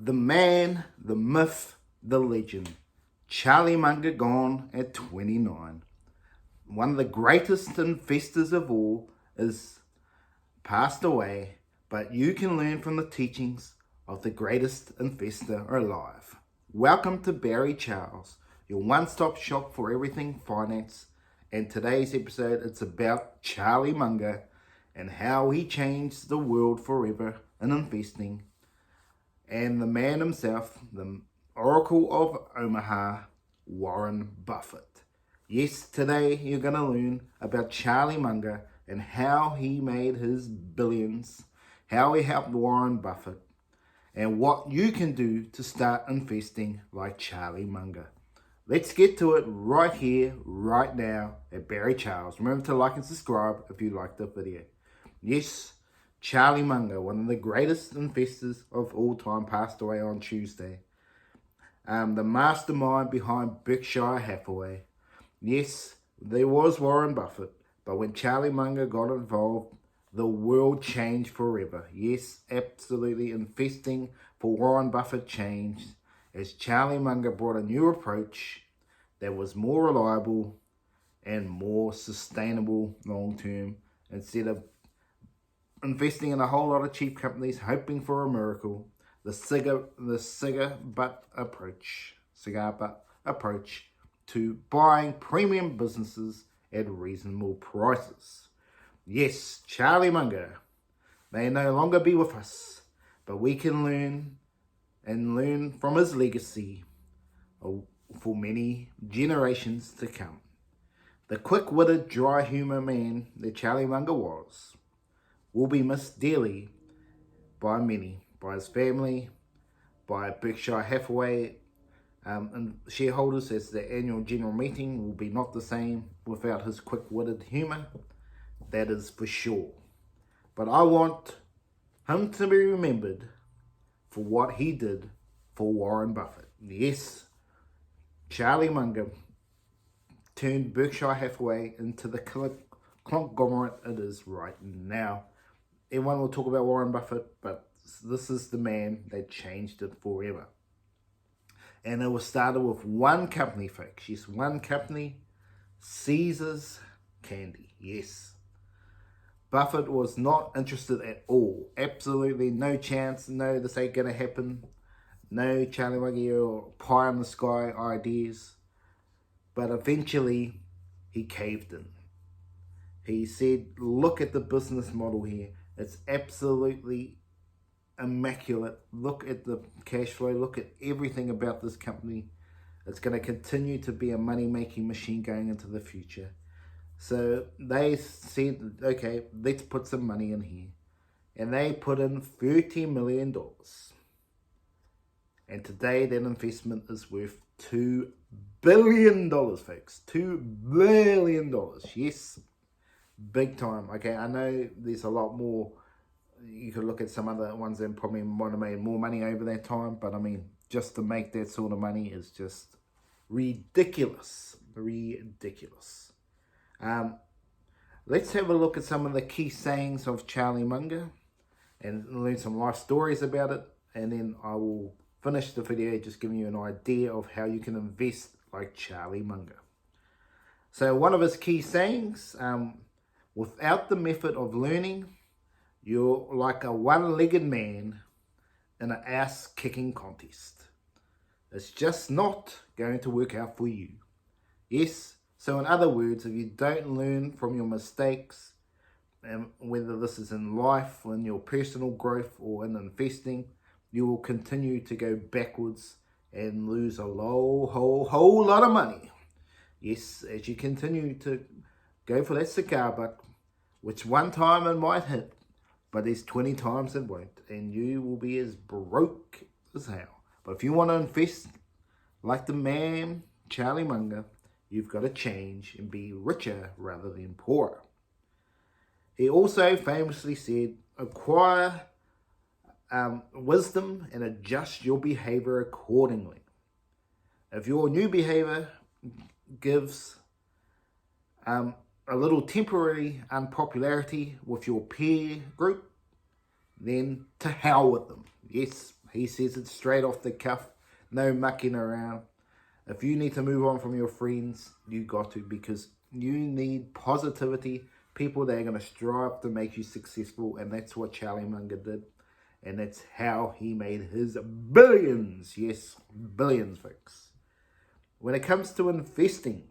The man, the myth, the legend. Charlie Munger gone at 29. One of the greatest investors of all is passed away, but you can learn from the teachings of the greatest investor alive. Welcome to Barry Charles, your one-stop shop for everything finance. And today's episode, it's about Charlie Munger and how he changed the world forever in investing. And the man himself, the Oracle of Omaha, Warren Buffett. Yes, today you're going to learn about Charlie Munger and how he made his billions, how he helped Warren Buffett, and what you can do to start investing like Charlie Munger. Let's get to it right here, right now at Barry Charles. Remember to like and subscribe if you liked the video. Yes, Charlie Munger, one of the greatest investors of all time, passed away on Tuesday. The mastermind behind Berkshire Hathaway. Yes, there was Warren Buffett, but when Charlie Munger got involved, the world changed forever. Yes, absolutely, investing for Warren Buffett changed as Charlie Munger brought a new approach that was more reliable and more sustainable long term, instead of investing in a whole lot of cheap companies hoping for a miracle. The cigar butt approach to buying premium businesses at reasonable prices. Yes, Charlie Munger may no longer be with us, but we can learn from his legacy for many generations to come. The quick-witted, dry humor man that Charlie Munger was will be missed dearly by many, by his family, by Berkshire Hathaway and shareholders, as the annual general meeting will be not the same without his quick-witted humor, that is for sure. But I want him to be remembered for what he did for Warren Buffett. Yes, Charlie Munger turned Berkshire Hathaway into the conglomerate it is right now. Everyone will talk about Warren Buffett, but this is the man that changed it forever. And it was started with one company, folks. Yes, one company, Caesar's Candy. Yes. Buffett was not interested at all. Absolutely no chance. No, this ain't going to happen. No Charlie Munger or pie in the sky ideas. But eventually, he caved in. He said, look at the business model here. It's absolutely immaculate. Look at the cash flow. Look at everything about this company. It's going to continue to be a money-making machine going into the future. So they said, okay, let's put some money in here. And they put in $30 million. And today that investment is worth $2 billion, folks. $2 billion. Yes. Big time. Okay, I know there's a lot more. You could look at some other ones that probably might have made more money over that time, but I mean, just to make that sort of money is just ridiculous. Ridiculous. Let's have a look at some of the key sayings of Charlie Munger and learn some life stories about it, and then I will finish the video just giving you an idea of how you can invest like Charlie Munger. So one of his key sayings, without the method of learning, you're like a one-legged man in an ass-kicking contest. It's just not going to work out for you. Yes, so in other words, if you don't learn from your mistakes, whether this is in life, in your personal growth, or in investing, you will continue to go backwards and lose a whole lot of money. Yes, as you continue to go for that cigar butt, which one time it might hit, but there's 20 times it won't, and you will be as broke as hell. But if you want to invest like the man, Charlie Munger, you've got to change and be richer rather than poorer. He also famously said, acquire wisdom and adjust your behavior accordingly. If your new behavior gives a little temporary unpopularity with your peer group, then to hell with them. Yes, He says it straight off the cuff, no mucking around. If you need to move on from your friends, you got to, because you need positivity, people that are going to strive to make you successful, and that's what Charlie Munger did, and that's how he made his billions. Yes, billions, folks. When it comes to investing,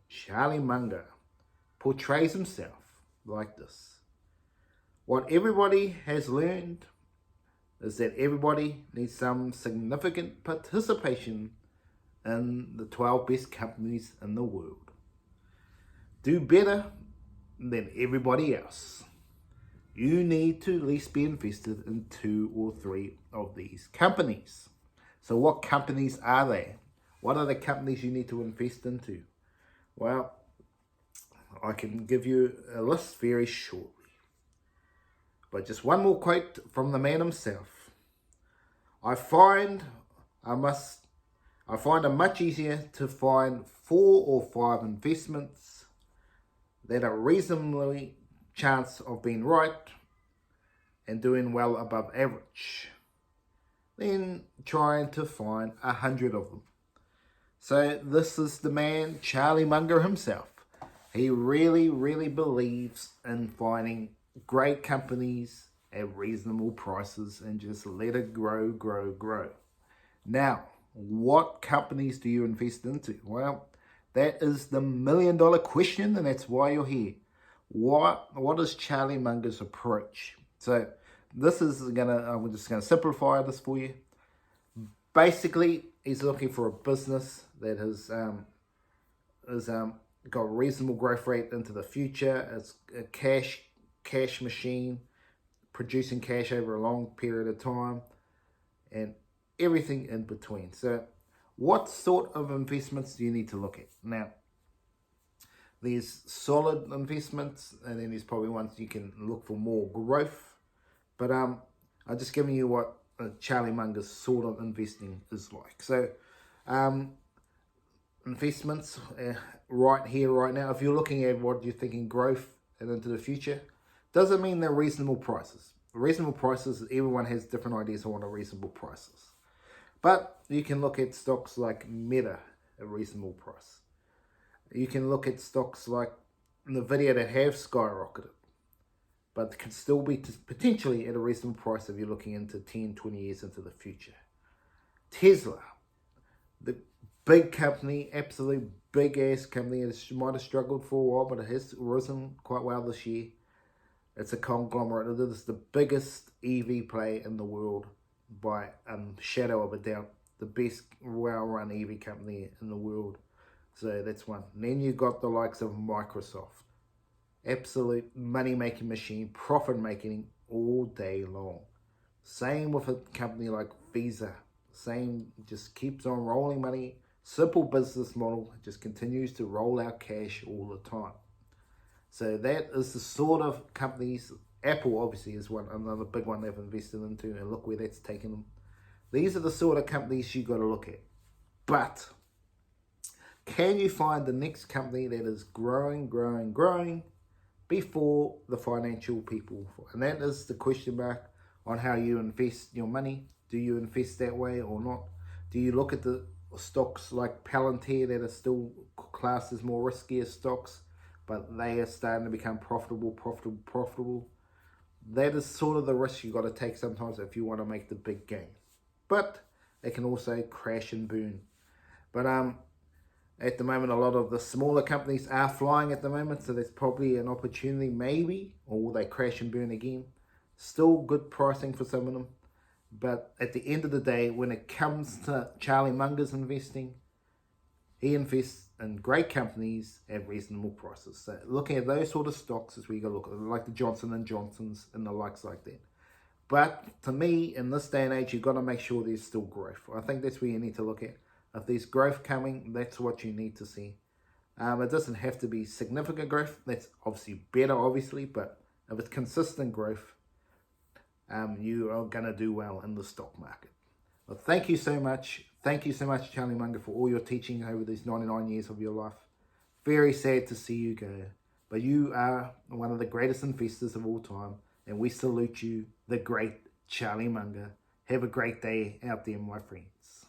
Charlie Munger portrays himself like this. What everybody has learned is that everybody needs some significant participation in the 12 best companies in the world. Do better than everybody else. You need to at least be invested in 2 or 3 of these companies. So what companies are they? What are the companies you need to invest into? Well, I can give you a list very shortly. But just one more quote from the man himself. I find it much easier to find 4 or 5 investments that are reasonably chance of being right and doing well above average than trying to find 100 of them. So this is the man, Charlie Munger himself. He really, really believes in finding great companies at reasonable prices and just let it grow, grow, grow. Now, what companies do you invest into? Well, that is the $1 million question, and that's why you're here. What is Charlie Munger's approach? So this is I'm just gonna simplify this for you. Basically, he's looking for a business that has got a reasonable growth rate into the future. It's a cash machine, producing cash over a long period of time, and everything in between. So what sort of investments do you need to look at? Now, there's solid investments, and then there's probably ones you can look for more growth. But I'm just giving you what Charlie Munger's sort of investing is like. So investments right here, right now, if you're looking at what you're thinking growth and into the future, doesn't mean they're reasonable prices. Reasonable prices, everyone has different ideas on what a reasonable price is. But you can look at stocks like Meta, a reasonable price. You can look at stocks like Nvidia that have skyrocketed, but can still be potentially at a reasonable price if you're looking into 10, 20 years into the future. Tesla, the big company, absolute big ass company. It might have struggled for a while, but it has risen quite well this year. It's a conglomerate. It is the biggest EV play in the world by a shadow of a doubt. The best well-run EV company in the world. So that's one. And then you've got the likes of Microsoft. Absolute money-making machine, profit-making all day long. Same with a company like Visa. Same, just keeps on rolling money. Simple business model, just continues to roll out cash all the time. So that is the sort of companies. Apple obviously is another big one they've invested into, and look where that's taken them. These are the sort of companies you got to look at. But can you find the next company that is growing, growing, growing before the financial people? And that is the question mark on how you invest your money. Do you invest that way or not? Do you look at the stocks like Palantir that are still classed as more riskier stocks, but they are starting to become profitable? That is sort of the risk you got to take sometimes if you want to make the big gain. But they can also crash and burn. But at the moment, a lot of the smaller companies are flying at the moment, so there's probably an opportunity maybe, or will they crash and burn again? Still good pricing for some of them. But at the end of the day, when it comes to Charlie Munger's investing, he invests in great companies at reasonable prices. So looking at those sort of stocks is where you got to look at, like the Johnson & Johnsons and the likes like that. But to me, in this day and age, you've got to make sure there's still growth. I think that's where you need to look at. If there's growth coming, that's what you need to see. It doesn't have to be significant growth. That's obviously better, obviously. But if it's consistent growth, you are going to do well in the stock market. Well, thank you so much. Thank you so much, Charlie Munger, for all your teaching over these 99 years of your life. Very sad to see you go. But you are one of the greatest investors of all time. And we salute you, the great Charlie Munger. Have a great day out there, my friends.